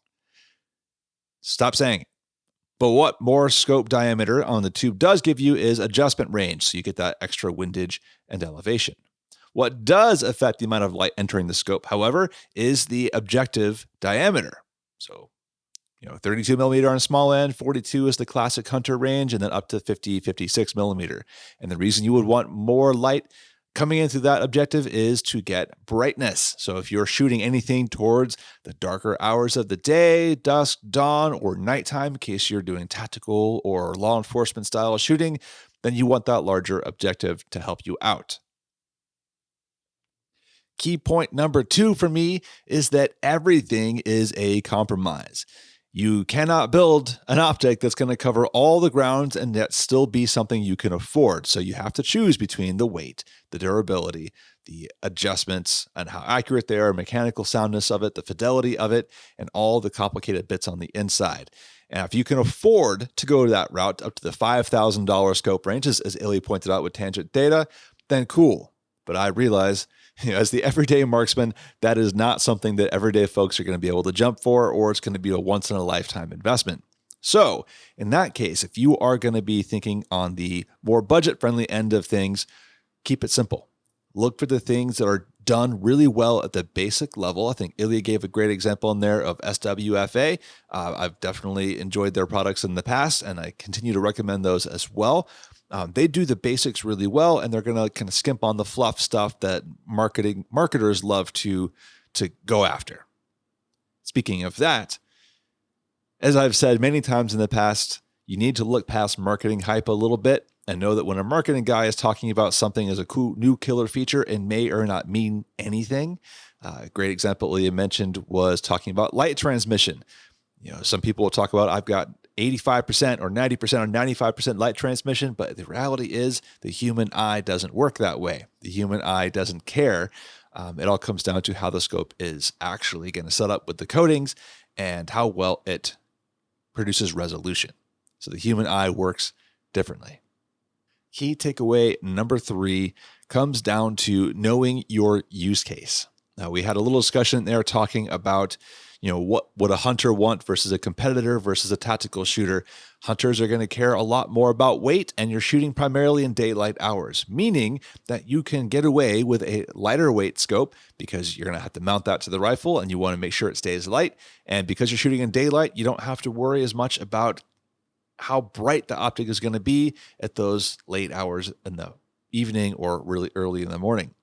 Stop saying it. But what more scope diameter on the tube does give you is adjustment range, so you get that extra windage and elevation. What does affect the amount of light entering the scope, however, is the objective diameter. So, 32 millimeter on a small end, 42 is the classic hunter range, and then up to 50, 56 millimeter. And the reason you would want more light coming into that objective is to get brightness. So if you're shooting anything towards the darker hours of the day, dusk, dawn, or nighttime, in case you're doing tactical or law enforcement style shooting, then you want that larger objective to help you out. Key point number 2 for me is that everything is a compromise. You cannot build an optic that's going to cover all the grounds and yet still be something you can afford. So you have to choose between the weight, the durability, the adjustments, and how accurate they are, mechanical soundness of it, the fidelity of it, and all the complicated bits on the inside. And if you can afford to go that route up to the $5,000 scope range, as ILya pointed out with Tangent Data, then cool. But I realize, as the everyday marksman, that is not something that everyday folks are going to be able to jump for, or it's going to be a once-in-a-lifetime investment. So, in that case, if you are going to be thinking on the more budget-friendly end of things, keep it simple. Look for the things that are done really well at the basic level. I think ILya gave a great example in there of SWFA. I've definitely enjoyed their products in the past, and I continue to recommend those as well. They do the basics really well, and they're going to kind of skimp on the fluff stuff that marketers love to go after. Speaking of that, as I've said many times in the past, you need to look past marketing hype a little bit and know that when a marketing guy is talking about something as a cool new killer feature, it may or not mean anything. A great example ILya mentioned was talking about light transmission. Some people will talk about, I've got 85% or 90% or 95% light transmission, but the reality is the human eye doesn't work that way. The human eye doesn't care. It all comes down to how the scope is actually going to set up with the coatings and how well it produces resolution. So the human eye works differently. Key takeaway number 3 comes down to knowing your use case. Now, we had a little discussion there talking about, what would a hunter want versus a competitor versus a tactical shooter. Hunters are going to care a lot more about weight, and you're shooting primarily in daylight hours, meaning that you can get away with a lighter weight scope because you're going to have to mount that to the rifle and you want to make sure it stays light. And because you're shooting in daylight, you don't have to worry as much about how bright the optic is going to be at those late hours in the evening or really early in the morning.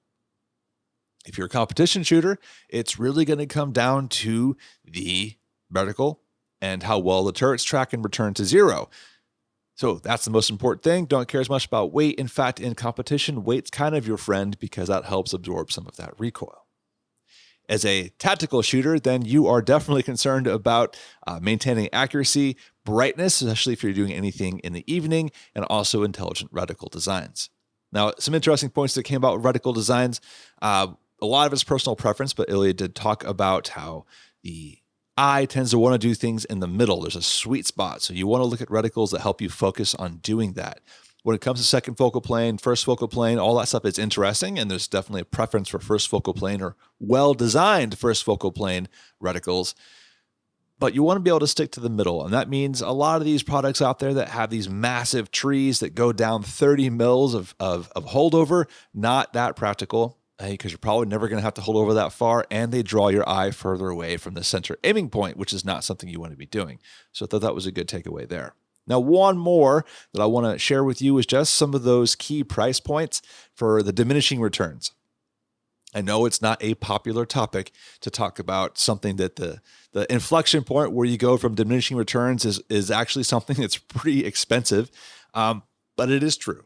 If you're a competition shooter, it's really going to come down to the reticle and how well the turrets track and return to zero. So that's the most important thing. Don't care as much about weight. In fact, in competition, weight's kind of your friend because that helps absorb some of that recoil. As a tactical shooter, then you are definitely concerned about maintaining accuracy, brightness, especially if you're doing anything in the evening, and also intelligent reticle designs. Now, some interesting points that came about with reticle designs. A lot of it's personal preference, but ILya did talk about how the eye tends to want to do things in the middle. There's a sweet spot. So you want to look at reticles that help you focus on doing that. When it comes to second focal plane, first focal plane, all that stuff is interesting, and there's definitely a preference for first focal plane or well-designed first focal plane reticles. But you want to be able to stick to the middle, and that means a lot of these products out there that have these massive trees that go down 30 mils of holdover, not that practical, because you're probably never going to have to hold over that far, and they draw your eye further away from the center aiming point, which is not something you want to be doing. So I thought that was a good takeaway there. Now, one more that I want to share with you is just some of those key price points for the diminishing returns. I know it's not a popular topic to talk about something that the inflection point where you go from diminishing returns is actually something that's pretty expensive, but it is true.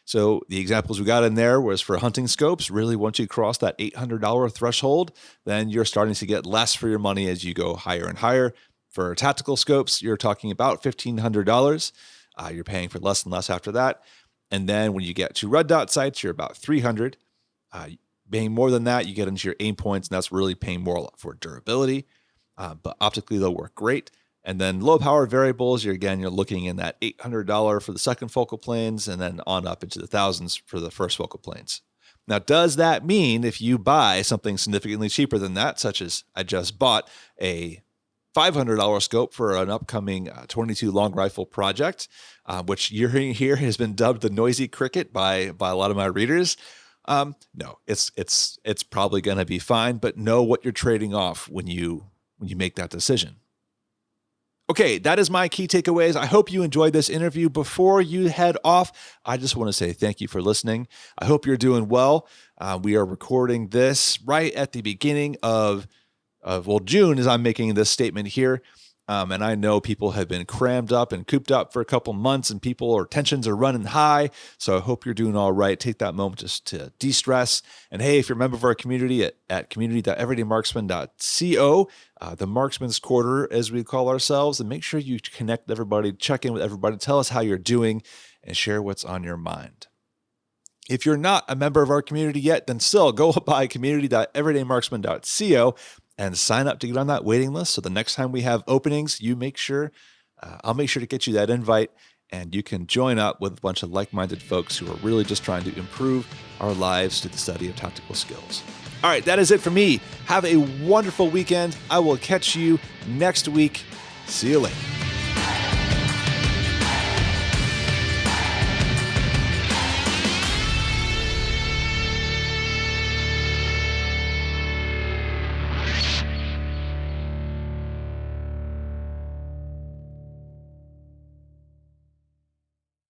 So the examples we got in there was for hunting scopes. Really, once you cross that $800 threshold, then you're starting to get less for your money as you go higher and higher. For tactical scopes, you're talking about $1,500. You're paying for less and less after that. And then when you get to red dot sights, you're about $300. Paying more than that, you get into your aim points, and that's really paying more for durability. But optically, they'll work great. And then low power variables, you're looking in that $800 for the second focal planes, and then on up into the thousands for the first focal planes. Now, does that mean if you buy something significantly cheaper than that, such as I just bought a $500 scope for an upcoming 22 long rifle project, which you're hearing here has been dubbed the noisy cricket by a lot of my readers? No, it's probably going to be fine, but know what you're trading off when you make that decision. Okay, that is my key takeaways. I hope you enjoyed this interview. Before you head off, I just want to say thank you for listening. I hope you're doing well. We are recording this right at the beginning of June as I'm making this statement here. And I know people have been crammed up and cooped up for a couple months, and tensions are running high. So I hope you're doing all right. Take that moment just to de-stress. And hey, if you're a member of our community at community.everydaymarksman.co, the Marksman's Quarter, as we call ourselves, and make sure you connect with everybody, check in with everybody, tell us how you're doing, and share what's on your mind. If you're not a member of our community yet, then still go by community.everydaymarksman.co and sign up to get on that waiting list. So the next time we have openings, I'll make sure to get you that invite, and you can join up with a bunch of like-minded folks who are really just trying to improve our lives through the study of tactical skills. All right, that is it for me. Have a wonderful weekend. I will catch you next week. See you later.